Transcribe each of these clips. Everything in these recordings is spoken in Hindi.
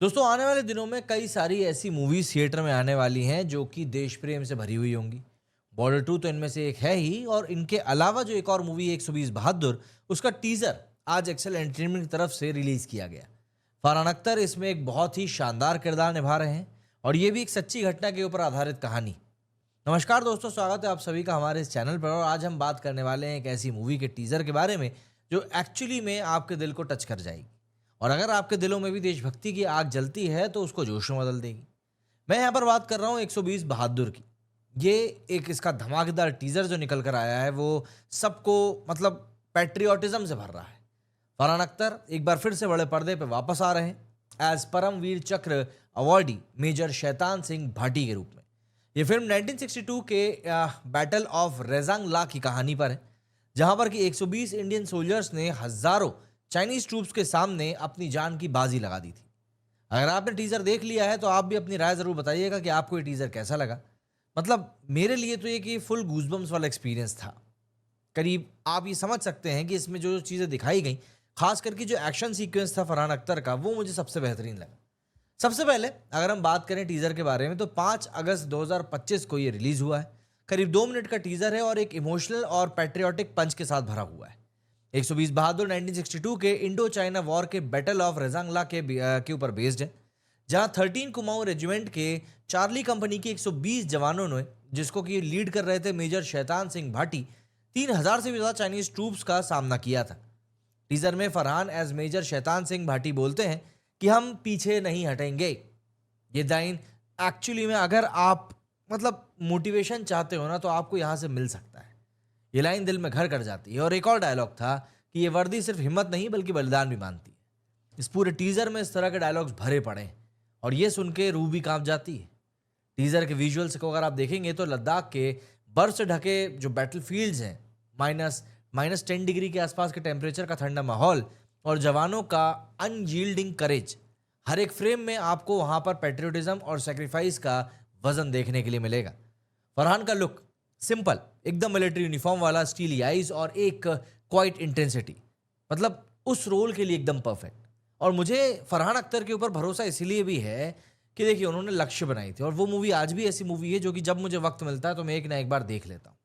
दोस्तों आने वाले दिनों में कई सारी ऐसी मूवीज थिएटर में आने वाली हैं जो कि देश प्रेम से भरी हुई होंगी। बॉर्डर टू तो इनमें से एक है ही, और इनके अलावा जो एक और मूवी है 120 बहादुर, उसका टीजर आज एक्सेल एंटरटेनमेंट की तरफ से रिलीज किया गया। फरहान अख्तर इसमें एक बहुत ही शानदार किरदार निभा रहे हैं, और ये भी एक सच्ची घटना के ऊपर आधारित कहानी। नमस्कार दोस्तों, स्वागत है आप सभी का हमारे इस चैनल पर। और आज हम बात करने वाले हैं एक ऐसी मूवी के टीजर के बारे में जो एक्चुअली में आपके दिल को टच कर जाएगी, और अगर आपके दिलों में भी देशभक्ति की आग जलती है तो उसको जोश में बदल देगी। मैं यहाँ पर बात कर रहा हूँ 120 बहादुर की। ये एक इसका धमाकेदार टीजर जो निकल कर आया है वो सबको मतलब पैट्रियोटिज्म से भर रहा है। फरहान अख्तर एक बार फिर से बड़े पर्दे पे वापस आ रहे हैं एज परमवीर चक्र अवॉर्डी मेजर शैतान सिंह भाटी के रूप में। ये फिल्म 1962 के बैटल ऑफ रेजांगला की कहानी पर है, जहां पर कि 120 इंडियन सोल्जर्स ने हजारों चाइनीज ट्रूप्स के सामने अपनी जान की बाजी लगा दी थी। अगर आपने टीजर देख लिया है तो आप भी अपनी राय जरूर बताइएगा कि आपको ये टीजर कैसा लगा। मतलब मेरे लिए तो ये कि फुल गूजबम्स वाला एक्सपीरियंस था। करीब आप ये समझ सकते हैं कि इसमें जो जो चीज़ें दिखाई गई, खास करके जो एक्शन सीक्वेंस था फरहान अख्तर का, वो मुझे सबसे बेहतरीन लगा। सबसे पहले अगर हम बात करें टीजर के बारे में तो 5 अगस्त 2025 को ये रिलीज हुआ है। करीब 2 मिनट का टीजर है और एक इमोशनल और पैट्रियोटिक पंच के साथ भरा हुआ है। 120 बहादुर 1962 के इंडो चाइना वॉर के बैटल ऑफ रेजांगला के ऊपर बेस्ड है, जहां 13 कुमाऊं रेजिमेंट के चार्ली कंपनी के 120 जवानों ने, जिसको कि लीड कर रहे थे मेजर शैतान सिंह भाटी, 3000 से भी ज्यादा चाइनीज ट्रूप्स का सामना किया था। टीजर में फरहान एज मेजर शैतान सिंह भाटी बोलते हैं कि हम पीछे नहीं हटेंगे। ये लाइन एक्चुअली में अगर आप मतलब मोटिवेशन चाहते हो ना तो आपको यहां से मिल सकता है। ये लाइन दिल में घर कर जाती है। और एक और डायलॉग था कि ये वर्दी सिर्फ हिम्मत नहीं बल्कि बलिदान भी मानती है। इस पूरे टीजर में इस तरह के डायलॉग्स भरे पड़े हैं और ये सुन के रूह भी कांप जाती है। टीजर के विजुअल्स को अगर आप देखेंगे तो लद्दाख के बर्फ से ढके जो बैटल फील्ड्स हैं, माइनस 10 डिग्री के आसपास के टेम्परेचर का ठंडा माहौल और जवानों का अनयील्डिंग करेज, हर एक फ्रेम में आपको वहां पर पेट्रियोटिज्म और सेक्रीफाइस का वजन देखने के लिए मिलेगा। फरहान का लुक सिंपल, एकदम मिलिट्री यूनिफॉर्म वाला, स्टीली आईज और एक क्वाइट इंटेंसिटी, मतलब उस रोल के लिए एकदम परफेक्ट। और मुझे फरहान अख्तर के ऊपर भरोसा इसलिए भी है कि देखिए उन्होंने लक्ष्य बनाई थी, और वो मूवी आज भी ऐसी मूवी है जो कि जब मुझे वक्त मिलता है तो मैं एक ना एक बार देख लेता हूँ।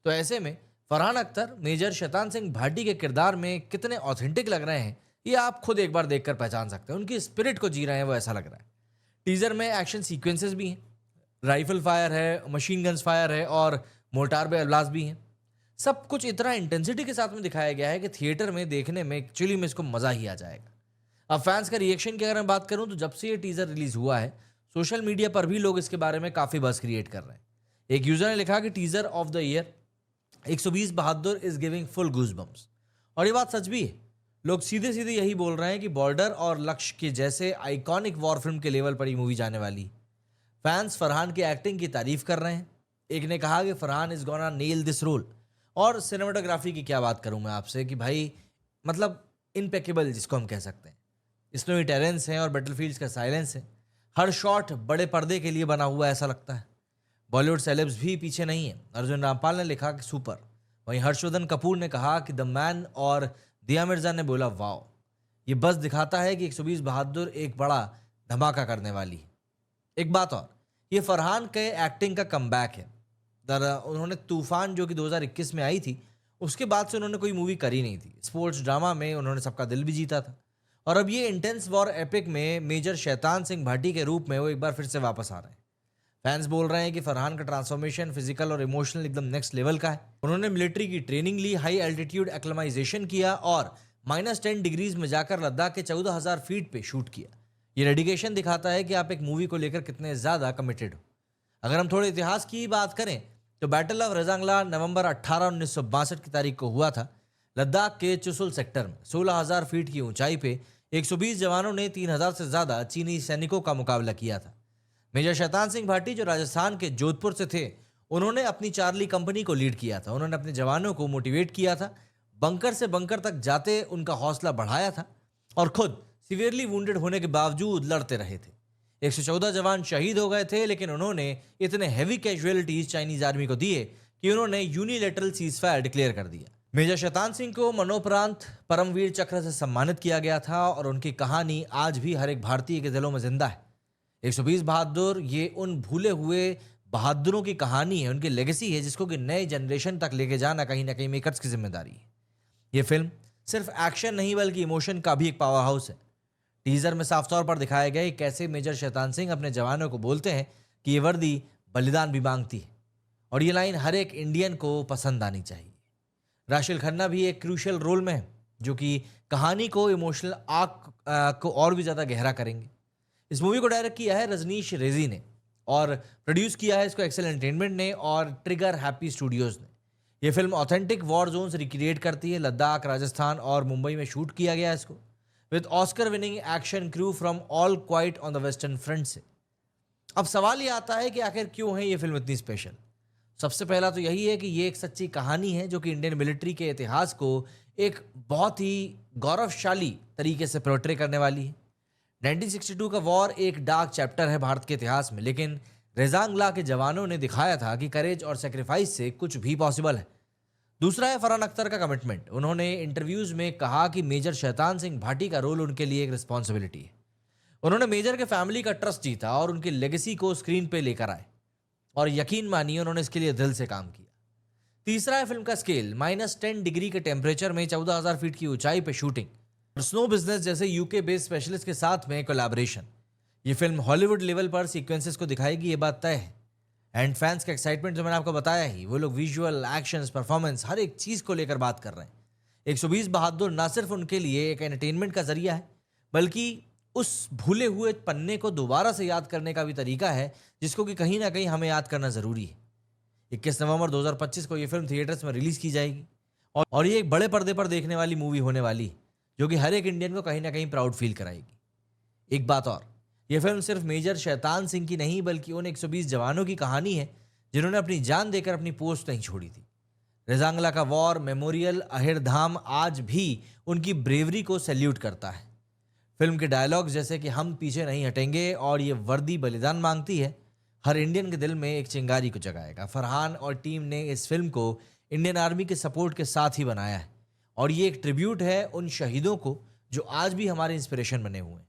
तो ऐसे में फरहान अख्तर मेजर शैतान सिंह भाटी के किरदार में कितने ऑथेंटिक लग रहे हैं ये आप खुद एक बार देखकर पहचान सकते हैं। उनकी स्पिरिट को जी रहे हैं वो, ऐसा लग रहा है। टीजर में एक्शन सीक्वेंसेस भी हैं, राइफल फायर है, मशीन गन्स फायर है और मोर्टार ब्लास्ट भी हैं। सब कुछ इतना इंटेंसिटी के साथ में दिखाया गया है कि थिएटर में देखने में एक्चुअली में इसको मजा ही आ जाएगा। अब फैंस का रिएक्शन की अगर मैं बात करूं तो जब से ये टीजर रिलीज हुआ है सोशल मीडिया पर भी लोग इसके बारे में काफी बज़ क्रिएट कर रहे हैं। एक यूजर ने लिखा कि teaser of the year 120 Bahadur is giving full goosebumps. और ये बात सच भी है। लोग सीधे सीधे यही बोल रहे हैं कि बॉर्डर और लक्ष्य के जैसे आइकॉनिक वॉर फिल्म के लेवल पर ये मूवी जाने वाली। फैंस फरहान की एक्टिंग की तारीफ कर रहे हैं। एक ने कहा कि Farhan is gonna nail this role. और सिनेमाटोग्राफी की क्या बात करूं मैं आपसे कि भाई मतलब इम्पेकेबल जिसको हम कह सकते हैं। स्नोई टेरेंस है और बैटलफील्ड्स का साइलेंस है। हर शॉट बड़े पर्दे के लिए बना हुआ ऐसा लगता है। बॉलीवुड सेलेब्स भी पीछे नहीं है। अर्जुन रामपाल ने लिखा कि सुपर। वहीं हर्षवर्धन कपूर ने कहा कि द मैन, और दिया मिर्जा ने बोला वाओ। ये बस दिखाता है कि 120 बहादुर एक बड़ा धमाका करने वाली है। एक बात और, ये फरहान के एक्टिंग का कमबैक है। उन्होंने तूफान जो कि 2021 में आई थी, उसके बाद से उन्होंने कोई मूवी करी नहीं थी। स्पोर्ट्स ड्रामा में उन्होंने सबका दिल भी जीता था, और अब ये इंटेंस वॉर एपिक में मेजर शैतान सिंह भाटी के रूप में वो एक बार फिर से वापस आ रहे हैं। फैंस बोल रहे हैं कि फरहान का ट्रांसफॉर्मेशन फिजिकल और इमोशनल एकदम नेक्स्ट लेवल का है। उन्होंने मिलिट्री की ट्रेनिंग ली, हाई एल्टीट्यूड एक्लेमाइजेशन किया और -10 डिग्रीज में जाकर लद्दाख के 14,000 फीट पे शूट किया। ये डेडिकेशन दिखाता है कि आप एक मूवी को लेकर कितने ज़्यादा कमिटेड हो। अगर हम थोड़े इतिहास की बात करें तो बैटल ऑफ रेजांगला नवंबर 18, 1962 की तारीख को हुआ था। लद्दाख के चुशुल सेक्टर में 16,000 फीट की ऊंचाई पे 120 जवानों ने 3,000 से ज़्यादा चीनी सैनिकों का मुकाबला किया था। मेजर शैतान सिंह भाटी जो राजस्थान के जोधपुर से थे, उन्होंने अपनी चार्ली कंपनी को लीड किया था। उन्होंने अपने जवानों को मोटिवेट किया था, बंकर से बंकर तक जाते उनका हौसला बढ़ाया था, और खुद सीवियरली वुंडेड होने के बावजूद लड़ते रहे थे। 114 जवान शहीद हो गए थे, लेकिन उन्होंने इतने हैवी कैजुअलिटीज चाइनीज आर्मी को दिए कि उन्होंने यूनिलेटरल सीजफायर डिक्लेयर कर दिया। मेजर शैतान सिंह को मरणोपरांत परमवीर चक्र से सम्मानित किया गया था और उनकी कहानी आज भी हर एक भारतीय के दिलों में जिंदा है। 120 बहादुर ये उन भूले हुए बहादुरों की कहानी है, उनकी लेगेसी है, जिसको कि नए जनरेशन तक लेके जाना कहीं ना कहीं मेकर्स की जिम्मेदारी है। ये फिल्म सिर्फ एक्शन नहीं बल्कि इमोशन का भी एक पावर हाउस है। टीजर में साफ तौर पर दिखाया गया है कैसे मेजर शैतान सिंह अपने जवानों को बोलते हैं कि ये वर्दी बलिदान भी मांगती है, और ये लाइन हर एक इंडियन को पसंद आनी चाहिए। राशिल खन्ना भी एक क्रूशियल रोल में है, जो कि कहानी को इमोशनल आर्क को और भी ज़्यादा गहरा करेंगे। इस मूवी को डायरेक्ट किया है रजनीश रेजी ने और प्रोड्यूस किया है इसको एक्सेल एंटरटेनमेंट ने और ट्रिगर हैप्पी स्टूडियोज ने। यह film authentic war zones recreate करती है। लद्दाख, राजस्थान और मुंबई में शूट किया गया है इसको, with Oscar winning action crew from all quite on the western front से। अब सवाल ये आता है कि आखिर क्यों है ये फिल्म इतनी स्पेशल। सबसे पहला तो यही है कि ये एक सच्ची कहानी है जो कि इंडियन मिलिट्री के इतिहास को एक बहुत ही गौरवशाली तरीके से पोर्ट्रे करने वाली है। 1962 का वॉर एक डार्क चैप्टर है भारत के इतिहास में, लेकिन रेजांगला के जवानों ने दिखाया था कि करेज और सेक्रीफाइस से कुछ भी पॉसिबल है। दूसरा है फरहान अख्तर का कमिटमेंट। उन्होंने इंटरव्यूज में कहा कि मेजर शैतान सिंह भाटी का रोल उनके लिए एक रिस्पॉन्सिबिलिटी है। उन्होंने मेजर के फैमिली का ट्रस्ट जीता और उनकी लेगेसी को स्क्रीन पे लेकर आए, और यकीन मानिए उन्होंने इसके लिए दिल से काम किया। तीसरा है फिल्म का स्केल। -10 डिग्री के टेम्परेचर में 14,000 फीट की ऊंचाई पे शूटिंग और स्नो बिजनेस जैसे यूके बेस्ड स्पेशलिस्ट के साथ में कोलैबोरेशन। ये फिल्म हॉलीवुड लेवल पर सीक्वेंसेस को दिखाएगी, ये बात तय है। एंड फैंस का एक्साइटमेंट जो मैंने आपको बताया ही, वो लोग विजुअल, एक्शंस, परफॉर्मेंस, हर एक चीज को लेकर बात कर रहे हैं। 120 बहादुर ना सिर्फ उनके लिए एक एंटरटेनमेंट का जरिया है, बल्कि उस भूले हुए पन्ने को दोबारा से याद करने का भी तरीका है, जिसको कि कहीं ना कहीं हमें याद करना जरूरी है। 21 नवंबर 2025 को यह फिल्म थिएटर्स में रिलीज की जाएगी और ये एक बड़े पर्दे पर देखने वाली मूवी होने वाली है, जो कि हर एक इंडियन को कहीं ना कहीं प्राउड फील कराएगी। एक बात और, यह फिल्म सिर्फ मेजर शैतान सिंह की नहीं बल्कि उन 120 जवानों की कहानी है जिन्होंने अपनी जान देकर अपनी पोस्ट नहीं छोड़ी थी। रेजांगला का वॉर मेमोरियल अहिरधाम आज भी उनकी ब्रेवरी को सैल्यूट करता है। फिल्म के डायलॉग्स जैसे कि हम पीछे नहीं हटेंगे और ये वर्दी बलिदान मांगती है, हर इंडियन के दिल में एक चिंगारी को जगाएगा। फरहान और टीम ने इस फिल्म को इंडियन आर्मी के सपोर्ट के साथ ही बनाया है, और ये एक ट्रिब्यूट है उन शहीदों को जो आज भी हमारे इंस्पिरेशन बने हुए हैं।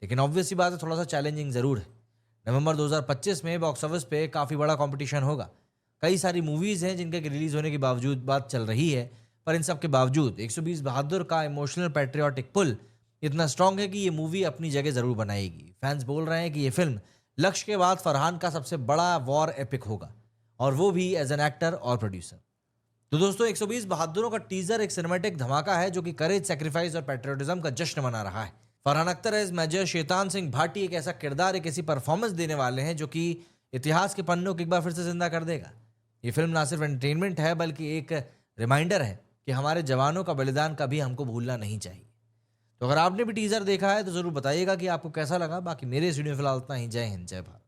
लेकिन ऑब्वियसली बात है, थोड़ा सा चैलेंजिंग ज़रूर है। नवंबर 2025 में बॉक्स ऑफिस पे काफ़ी बड़ा कंपटीशन होगा। कई सारी मूवीज़ हैं जिनके रिलीज़ होने के बावजूद बात चल रही है, पर इन सब के बावजूद 120 बहादुर का इमोशनल पैट्रियोटिक पुल इतना स्ट्रांग है कि ये मूवी अपनी जगह ज़रूर बनाएगी। फैंस बोल रहे हैं कि ये फिल्म लक्ष्य के बाद फरहान का सबसे बड़ा वॉर एपिक होगा, और वो भी एज एन एक्टर और प्रोड्यूसर। तो दोस्तों, 120 बहादुरों का टीजर एक सिनेमैटिक धमाका है जो कि करेज, सैक्रिफाइस और पैट्रियोटिज्म का जश्न मना रहा है। फरहान अख्तर एज मेजर शैतान सिंह भाटी एक ऐसा किरदार, एक ऐसी परफॉर्मेंस देने वाले हैं जो कि इतिहास के पन्नों को एक बार फिर से जिंदा कर देगा। ये फिल्म ना सिर्फ एंटरटेनमेंट है बल्कि एक रिमाइंडर है कि हमारे जवानों का बलिदान कभी हमको भूलना नहीं चाहिए। तो अगर आपने भी टीजर देखा है तो जरूर बताइएगा कि आपको कैसा लगा। बाकी मेरे इस वीडियो में फिलहाल इतना ही। जय हिंद, जय भारत।